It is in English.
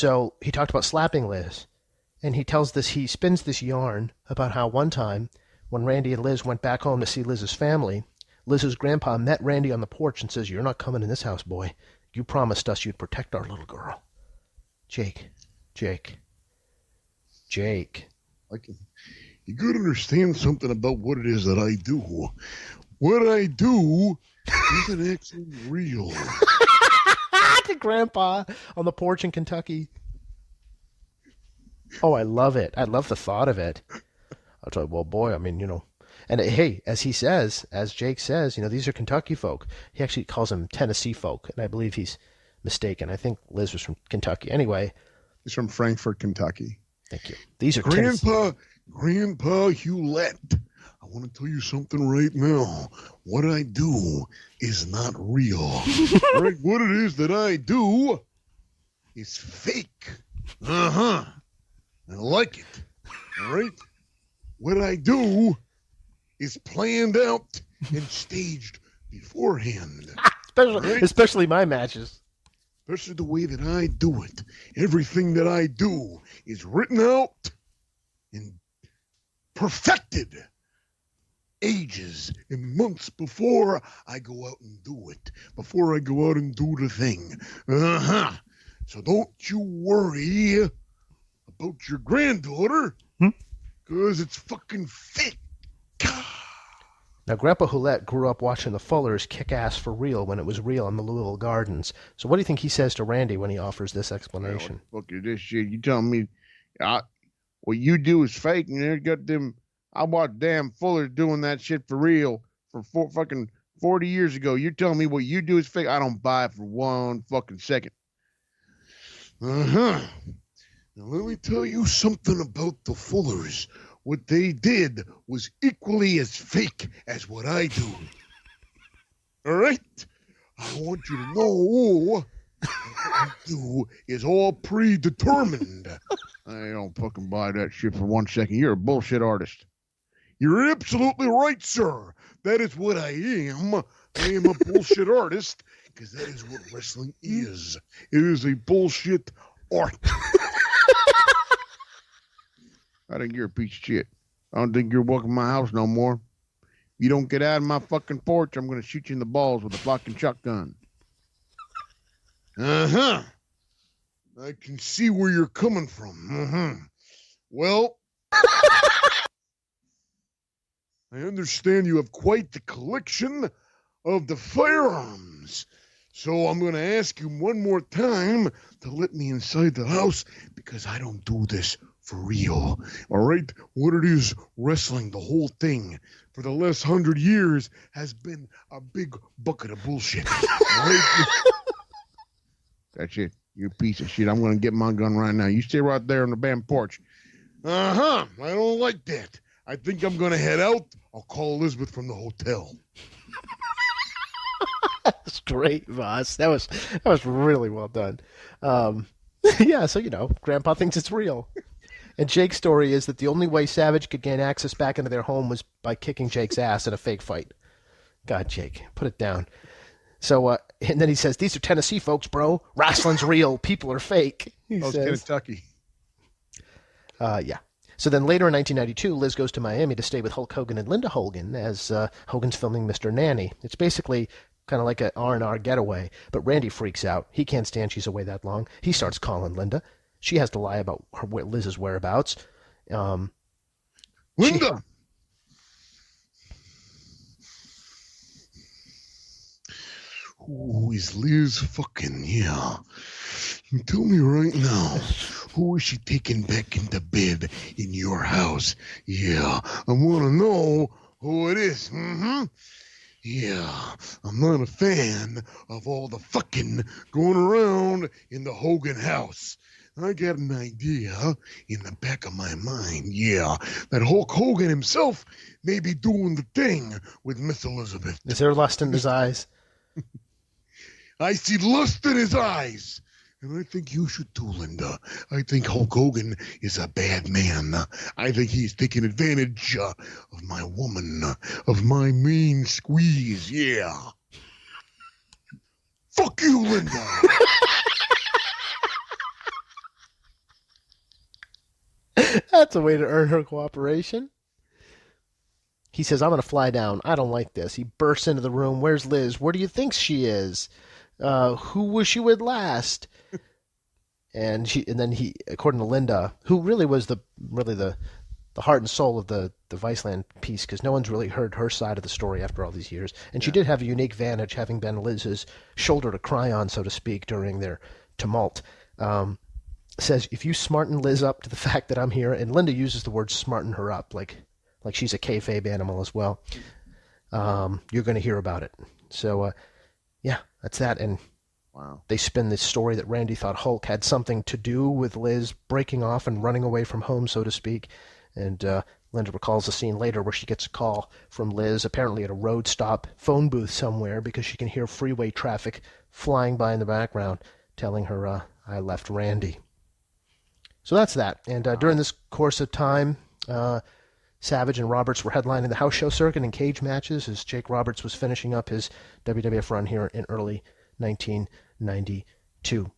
So he talked about slapping Liz, and he spins this yarn about how one time when Randy and Liz went back home to see Liz's family, Liz's grandpa met Randy on the porch and says, "You're not coming in this house, boy. You promised us you'd protect our little girl." Jake. Like, you gotta understand something about what it is that I do. What I do isn't actually real. The grandpa on the porch in Kentucky. Oh, I love it. I love the thought of it. I thought, well, boy, I mean, and hey, as Jake says, these are Kentucky folk. He actually calls them Tennessee folk, and I believe he's mistaken. I think Liz was from Kentucky. Anyway. He's from Frankfort, Kentucky. Thank you. These are Grandpa Hewlett. I want to tell you something right now. What I do is not real. Right? What it is that I do is fake. I like it. All right? What I do is planned out and staged beforehand. Especially my matches. Especially the way that I do it. Everything that I do is written out and perfected ages and months before I go out and do it. Before I go out and do the thing. So don't you worry about your granddaughter, because it's fucking fake. Now, Grandpa Hewlett grew up watching the Fullers kick ass for real when it was real in the Louisville Gardens. So what do you think he says to Randy when he offers this explanation? What the fuck is this shit? You telling me what you do is fake, and you got them... I watched damn Fullers doing that shit for real for fucking 40 years ago. You're telling me what you do is fake? I don't buy it for one fucking second. Now let me tell you something about the Fullers. What they did was equally as fake as what I do. All right? I want you to know what I do is all predetermined. I don't fucking buy that shit for 1 second. You're a bullshit artist. You're absolutely right, sir. That is what I am. I am a bullshit artist, because that is what wrestling is. It is a bullshit art. I think you're a piece of shit. I don't think you're welcome to my house no more. You don't get out of my fucking porch, I'm going to shoot you in the balls with a fucking shotgun. I can see where you're coming from. Well, I understand you have quite the collection of the firearms. So I'm going to ask you one more time to let me inside the house, because I don't do this for real. All right? What it is, wrestling, the whole thing, for the last 100 years has been a big bucket of bullshit. All right? That's it. You piece of shit. I'm going to get my gun right now. You stay right there on the damn porch. I don't like that. I think I'm going to head out. I'll call Elizabeth from the hotel. That's great, Voss. That was really well done. Yeah, so, Grandpa thinks it's real. And Jake's story is that the only way Savage could gain access back into their home was by kicking Jake's ass in a fake fight. God, Jake, put it down. So, and then he says, "These are Tennessee folks, bro. Wrestling's real. People are fake." He says. Kentucky. Yeah. So then later in 1992, Liz goes to Miami to stay with Hulk Hogan and Linda Hogan as Hogan's filming Mr. Nanny. It's basically kind of like an R&R getaway, but Randy freaks out. He can't stand she's away that long. He starts calling Linda. She has to lie about Liz's whereabouts. Linda! Who is Liz fucking? Yeah. You tell me right now, who is she taking back into bed in your house? Yeah, I want to know who it is. Yeah, I'm not a fan of all the fucking going around in the Hogan house. I got an idea in the back of my mind, yeah, that Hulk Hogan himself may be doing the thing with Miss Elizabeth. Is there lust in his eyes? I see lust in his eyes. And I think you should too, Linda. I think Hulk Hogan is a bad man. I think he's taking advantage of my woman, of my mean squeeze, yeah. Fuck you, Linda. That's a way to earn her cooperation. He says, I'm going to fly down. I don't like this. He bursts into the room. Where's Liz? Where do you think she is? Who wish you would last? And then he, according to Linda, who really was the heart and soul of the Viceland piece, because no one's really heard her side of the story after all these years. And she Yeah. did have a unique vantage, having been Liz's shoulder to cry on, so to speak, during their tumult. Says, if you smarten Liz up to the fact that I'm here, and Linda uses the word smarten her up, like she's a kayfabe animal as well, you're going to hear about it. So, yeah, that's that. And Wow. they spin this story that Randy thought Hulk had something to do with Liz breaking off and running away from home, so to speak. And Linda recalls a scene later where she gets a call from Liz, apparently at a road stop phone booth somewhere, because she can hear freeway traffic flying by in the background, telling her, I left Randy. So that's that. And during Wow. this course of time, Savage and Roberts were headlining the house show circuit in cage matches as Jake Roberts was finishing up his WWF run here in early 1992.